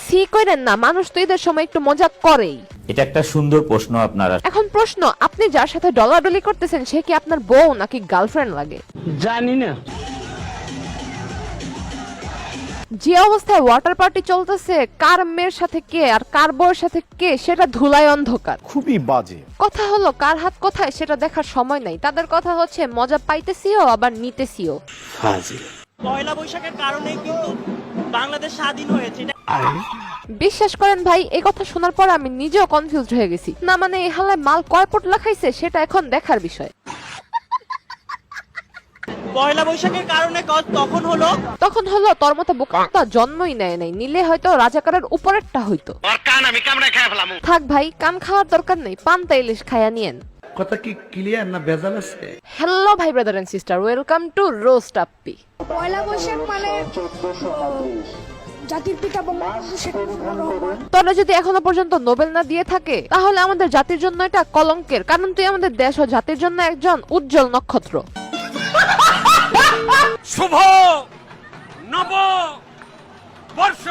C কইরেন না, মানুষ তো ঈদের সময় একটু মজা করেই। এটা একটা সুন্দর প্রশ্ন আপনারা। এখন প্রশ্ন, আপনি যার সাথে ডলাডলি করতেছেন সে কি আপনার বউ নাকি গার্লফ্রেন্ড লাগে? জানি না। যে অবস্থায় ওয়াটার পার্টি চলতেছে, কার মেয়ের সাথে কে আর কার বউয়ের সাথে কে সেটা ধুলায় অন্ধকার। খুবই বাজে কথা হলো কার হাত কোথায় সেটা দেখার সময় নাই, তাদের কথা হচ্ছে মজা পাইতেছিও আবার নিতেছিও। পয়লা বৈশাখের কারণে কিন্তু বাংলাদেশ স্বাধীন হয়েছে। বিশ্বাস করেন ভাই, এই কথা শোনার পর আমি নিজেও কনফিউজড হয়ে গেছি। না মানে এই হালায় মাল কয় পোটলা খাইছে সেটা এখন দেখার বিষয়। পয়লা বৈশাখের কারণে তখন হলো তোর মতো বোকা জন্মই নেয় নাই, নিলে হয়তো রাজাকারের উপরেরটা হইতো। থাক ভাই, কান খাওয়ার দরকার নেই, পান্তা ইলিশ খায়া নিয়েন। কথা কি ক্লিয়ার না ভেজাল আছে? হ্যালো ভাই brother and sister, welcome to roast আপ্পি। পয়লা বৈশাখ মানে জাতির পিতা তোরা যদি এখনো পর্যন্ত নোবেল না দিয়ে থাকে তাহলে আমাদের জাতির জন্য এটা কলঙ্কের, কারণ তুই আমাদের দেশ ও জাতির জন্য একজন উজ্জ্বল নক্ষত্র। শুভ নব বর্ষ।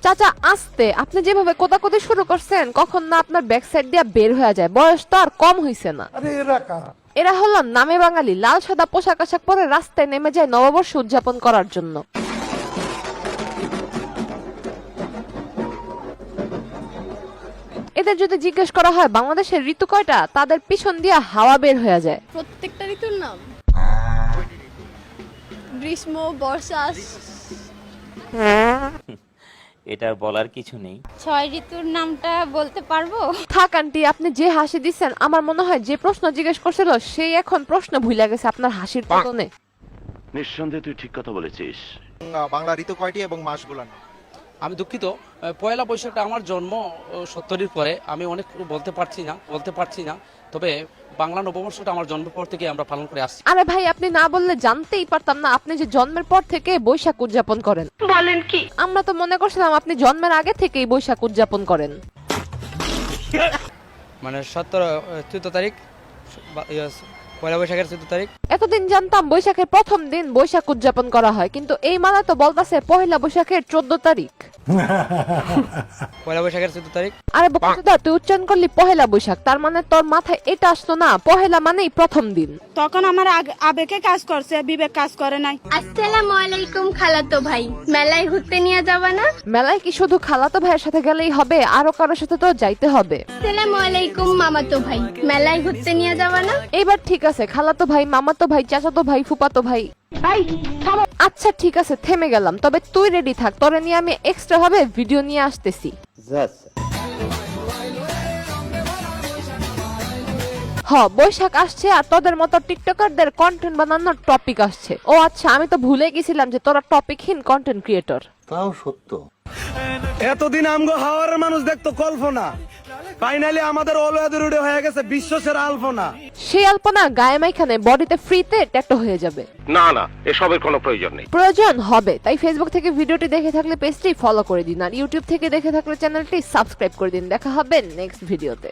চাচা আস্তে, আপনি যেভাবে কোদাকুদি শুরু করছেন কখন না আপনার ব্যাক সাইড দিয়ে বের হয়ে যায়। বয়স তো আর কম হইছে না। আরে এরা কারা? এরা হলো নামে বাঙালি, লাল সাদা পোশাক আশাক পরে রাস্তায় নেমে যায় নববর্ষ উদযাপন করার জন্য। এদের যদি জিজ্ঞেস করা হয় বাংলাদেশের ঋতু কয়টা, তাদের পিছন দিয়ে হাওয়া বের হয়ে যায়। প্রত্যেকটা ঋতুর নাম গ্রীষ্ম, বর্ষা। এটা বলার কিছু নেই। 6 ঋতুর নামটা বলতে পারবো? থাক আন্টি, আপনি যে হাসি দিচ্ছেন আমার মনে হয় যে প্রশ্ন জিজ্ঞেস করছিল সেই এখন প্রশ্ন ভুলে গেছে আপনার হাসির পতনে। নিঃসন্দেহে তুই ঠিক কথা বলেছিস। বাংলা ঋতু কয়টি এবং মাসগুলো? আমি দুঃখিত, পয়লা বৈশাখটা আমার জন্ম 70-এর পরে, আমি অনেক বলতে পারছি না, তবে বাংলা নববর্ষটা আমার জন্মের পর থেকে আমরা পালন করে আসছি। আরে ভাই, আপনি না বললে জানতেই পারতাম না আপনি যে জন্মের পর থেকে বৈশাখ উদযাপন করেন। বলেন কি? আমরা তো মনে করছিলাম আপনি জন্মের আগে থেকেই বৈশাখ উদযাপন করেন। মানে 14 তারিখ পয়লা বৈশাখের 14 তারিখ। এতদিন জানতাম বৈশাখের প্রথম দিন বৈশাখ উদযাপন করা হয়, কিন্তু এই মালা তো বলতাছে পহেলা বৈশাখের 14 তারিখ। পয়লা বৈশাখের 14 তারিখ। আরে বকুদা, তুই উচ্চারণ করলি পহেলা বৈশাখ, তার মানে তোর মাথায় এটা আসলো না পহেলা মানেই প্রথম দিন। তখন আমার আবেগে কাজ করছে, বিবেক কাজ করে নাই। আসসালামু আলাইকুম খালাতো ভাই, মেলায় ঘুরতে নিয়ে যাবা না? মেলায় কি শুধু খালাতো ভাইয়ের সাথে গেলেই হবে, আরো কারোর সাথে তো যাইতে হবে। আসসালামু আলাইকুম মামাতো ভাই, মেলায় ঘুরতে নিয়ে যাবা না? এইবার ঠিক আছে, খালাতো ভাই, মামাতো ভাই, চাচাতো ভাই, ফুপাতো ভাই। আচ্ছা ঠিক আছে, থেমে গেলাম, তবে তুই রেডি থাক, তোরে নিয়ে আমি এক্সট্রা ভাবে ভিডিও নিয়ে আসতেছি। বৈশাখ আসছে আর তোদের মতো টিকটকারদের কন্টেন্ট বানানোর টপিক আসছে। ও আচ্ছা, আমি তো ভুলে গেছিলাম যে তোরা টপিকহীন কন্টেন্ট ক্রিয়েটর। তাও সত্য। এতদিন আমগো হাওয়ার মানুষ দেখতো কল্পনা, ফাইনালি আমাদের অলওয়েদুরুডে হয়ে গেছে বিশ্ব সেরা আলপনা। সেই আলপনা গায়ে মাইখানে বডিতে ফ্রিতে ট্যাটু হয়ে যাবে। না না, এসবের কোনো প্রয়োজন নেই। প্রয়োজন হবে, তাই ফেসবুক থেকে ভিডিওটি দেখে থাকলে পেজটি ফলো করে দিন, আর ইউটিউব থেকে দেখে থাকলে চ্যানেলটি সাবস্ক্রাইব করে দিন। দেখা হবে নেক্সট ভিডিওতে।